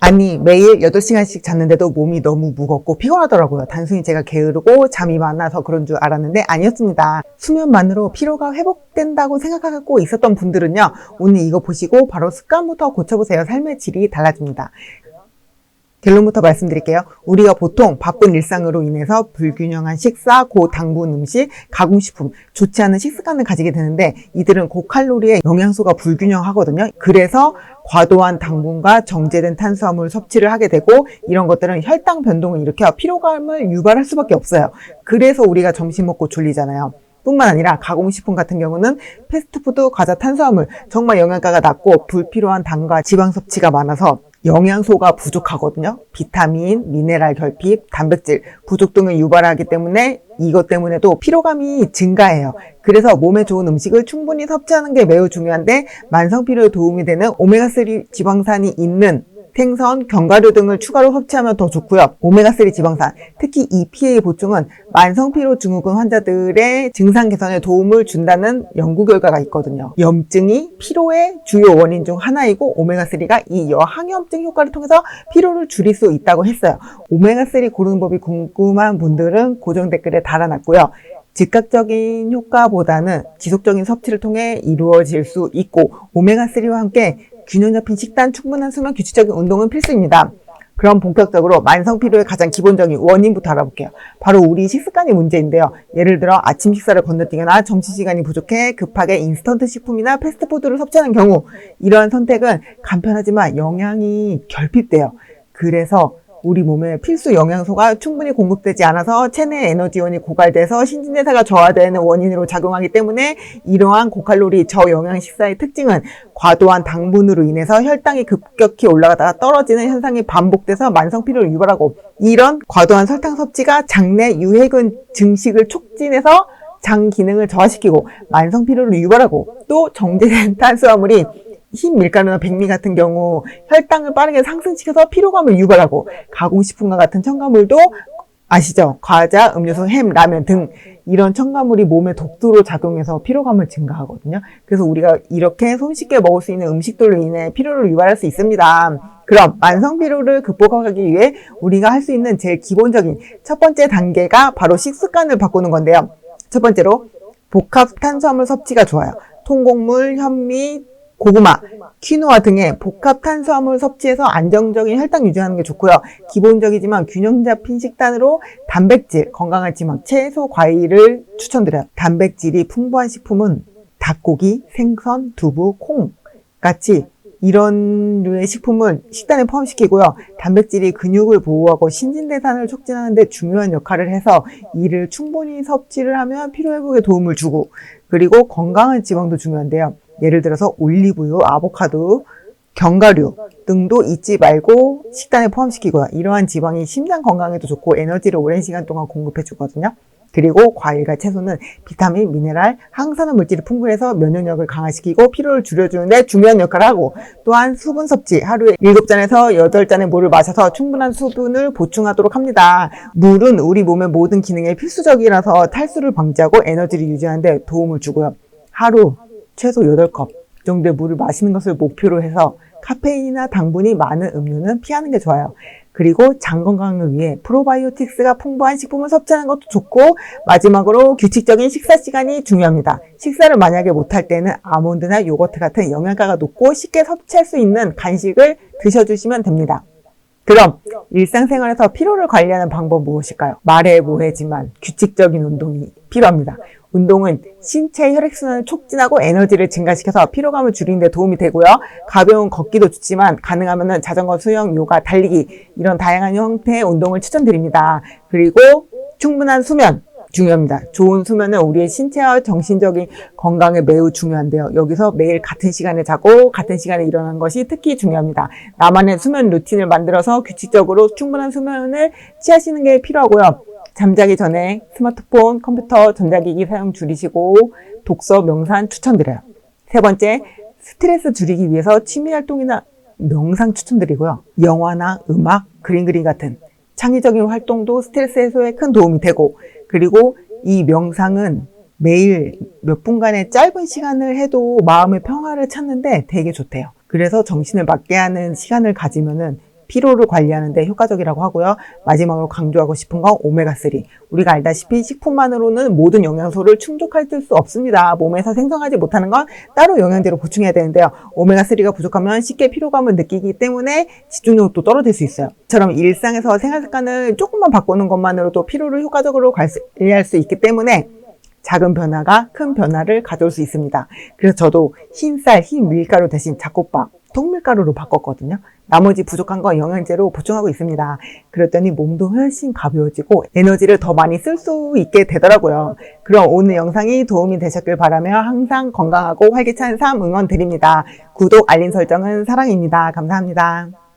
아니, 매일 8시간씩 잤는데도 몸이 너무 무겁고 피곤하더라고요. 단순히 제가 게으르고 잠이 많아서 그런 줄 알았는데 아니었습니다. 수면만으로 피로가 회복된다고 생각하고 있었던 분들은요, 오늘 이거 보시고 바로 습관부터 고쳐보세요. 삶의 질이 달라집니다. 결론부터 말씀드릴게요. 우리가 보통 바쁜 일상으로 인해서 불균형한 식사, 고당분 음식, 가공식품, 좋지 않은 식습관을 가지게 되는데 이들은 고칼로리의 영양소가 불균형하거든요. 그래서 과도한 당분과 정제된 탄수화물 섭취를 하게 되고 이런 것들은 혈당 변동을 일으켜 피로감을 유발할 수밖에 없어요. 그래서 우리가 점심 먹고 졸리잖아요. 뿐만 아니라 가공식품 같은 경우는 패스트푸드, 과자, 탄수화물 정말 영양가가 낮고 불필요한 당과 지방 섭취가 많아서 영양소가 부족하거든요. 비타민, 미네랄 결핍, 단백질 부족 등을 유발하기 때문에 이것 때문에도 피로감이 증가해요. 그래서 몸에 좋은 음식을 충분히 섭취하는 게 매우 중요한데 만성 피로에 도움이 되는 오메가3 지방산이 있는 생선, 견과류 등을 추가로 섭취하면 더 좋고요. 오메가3 지방산, 특히 EPA 보충은 만성피로 증후군 환자들의 증상 개선에 도움을 준다는 연구 결과가 있거든요. 염증이 피로의 주요 원인 중 하나이고 오메가3가 이 여항염증 효과를 통해서 피로를 줄일 수 있다고 했어요. 오메가3 고르는 법이 궁금한 분들은 고정 댓글에 달아놨고요. 즉각적인 효과보다는 지속적인 섭취를 통해 이루어질 수 있고 오메가3와 함께 균형 잡힌 식단, 충분한 수면, 규칙적인 운동은 필수입니다. 그럼 본격적으로 만성 피로의 가장 기본적인 원인부터 알아볼게요. 바로 우리 식습관이 문제인데요. 예를 들어 아침 식사를 건너뛰거나 점심시간이 부족해 급하게 인스턴트 식품이나 패스트푸드를 섭취하는 경우 이러한 선택은 간편하지만 영양이 결핍돼요. 그래서 우리 몸에 필수 영양소가 충분히 공급되지 않아서 체내 에너지원이 고갈돼서 신진대사가 저하되는 원인으로 작용하기 때문에 이러한 고칼로리 저영양 식사의 특징은 과도한 당분으로 인해서 혈당이 급격히 올라가다가 떨어지는 현상이 반복돼서 만성 피로를 유발하고 이런 과도한 설탕 섭취가 장내 유해균 증식을 촉진해서 장 기능을 저하시키고 만성 피로를 유발하고 또 정제된 탄수화물이 흰 밀가루나 백미 같은 경우 혈당을 빠르게 상승시켜서 피로감을 유발하고 가공식품과 같은 첨가물도 아시죠? 과자, 음료수, 햄, 라면 등 이런 첨가물이 몸에 독소로 작용해서 피로감을 증가하거든요. 그래서 우리가 이렇게 손쉽게 먹을 수 있는 음식들로 인해 피로를 유발할 수 있습니다. 그럼 만성 피로를 극복하기 위해 우리가 할 수 있는 제일 기본적인 첫 번째 단계가 바로 식습관을 바꾸는 건데요. 첫 번째로 복합 탄수화물 섭취가 좋아요. 통곡물, 현미, 고구마, 퀴노아 등의 복합 탄수화물 섭취에서 안정적인 혈당 유지하는 게 좋고요. 기본적이지만 균형 잡힌 식단으로 단백질, 건강한 지방, 채소, 과일을 추천드려요. 단백질이 풍부한 식품은 닭고기, 생선, 두부, 콩 같이 이런 류의 식품을 식단에 포함시키고요. 단백질이 근육을 보호하고 신진대사를 촉진하는 데 중요한 역할을 해서 이를 충분히 섭취를 하면 피로회복에 도움을 주고 그리고 건강한 지방도 중요한데요. 예를 들어서 올리브유, 아보카도, 견과류 등도 잊지 말고 식단에 포함시키고요. 이러한 지방이 심장 건강에도 좋고 에너지를 오랜 시간 동안 공급해 주거든요. 그리고 과일과 채소는 비타민, 미네랄, 항산화 물질이 풍부해서 면역력을 강화시키고 피로를 줄여주는데 중요한 역할을 하고 또한 수분 섭취, 하루에 7잔에서 8잔의 물을 마셔서 충분한 수분을 보충하도록 합니다. 물은 우리 몸의 모든 기능에 필수적이라서 탈수를 방지하고 에너지를 유지하는 데 도움을 주고요. 하루 최소 8컵 정도의 물을 마시는 것을 목표로 해서 카페인이나 당분이 많은 음료는 피하는 게 좋아요. 그리고 장 건강을 위해 프로바이오틱스가 풍부한 식품을 섭취하는 것도 좋고 마지막으로 규칙적인 식사 시간이 중요합니다. 식사를 만약에 못할 때는 아몬드나 요거트 같은 영양가가 높고 쉽게 섭취할 수 있는 간식을 드셔주시면 됩니다. 그럼 일상생활에서 피로를 관리하는 방법 무엇일까요? 말해 뭐해지만 규칙적인 운동이 필요합니다. 운동은 신체 혈액순환을 촉진하고 에너지를 증가시켜서 피로감을 줄이는 데 도움이 되고요. 가벼운 걷기도 좋지만 가능하면 자전거, 수영, 요가, 달리기 이런 다양한 형태의 운동을 추천드립니다. 그리고 충분한 수면 중요합니다. 좋은 수면은 우리의 신체와 정신적인 건강에 매우 중요한데요. 여기서 매일 같은 시간에 자고 같은 시간에 일어나는 것이 특히 중요합니다. 나만의 수면 루틴을 만들어서 규칙적으로 충분한 수면을 취하시는 게 필요하고요. 잠자기 전에 스마트폰, 컴퓨터, 전자기기 사용 줄이시고 독서, 명상 추천드려요. 세 번째, 스트레스 줄이기 위해서 취미활동이나 명상 추천드리고요. 영화나 음악, 그림 그리기 같은 창의적인 활동도 스트레스 해소에 큰 도움이 되고 그리고 이 명상은 매일 몇 분간의 짧은 시간을 해도 마음의 평화를 찾는데 되게 좋대요. 그래서 정신을 맑게 하는 시간을 가지면은 피로를 관리하는 데 효과적이라고 하고요. 마지막으로 강조하고 싶은 건 오메가3. 우리가 알다시피 식품만으로는 모든 영양소를 충족할 수 없습니다. 몸에서 생성하지 못하는 건 따로 영양제로 보충해야 되는데요. 오메가3가 부족하면 쉽게 피로감을 느끼기 때문에 집중력도 떨어질 수 있어요. 이처럼 일상에서 생활 습관을 조금만 바꾸는 것만으로도 피로를 효과적으로 관리할 수 있기 때문에 작은 변화가 큰 변화를 가져올 수 있습니다. 그래서 저도 흰쌀, 흰 밀가루 대신 잡곡밥, 통밀가루로 바꿨거든요. 나머지 부족한 건 영양제로 보충하고 있습니다. 그랬더니 몸도 훨씬 가벼워지고 에너지를 더 많이 쓸 수 있게 되더라고요. 그럼 오늘 영상이 도움이 되셨길 바라며 항상 건강하고 활기찬 삶 응원 드립니다. 구독, 알림 설정은 사랑입니다. 감사합니다.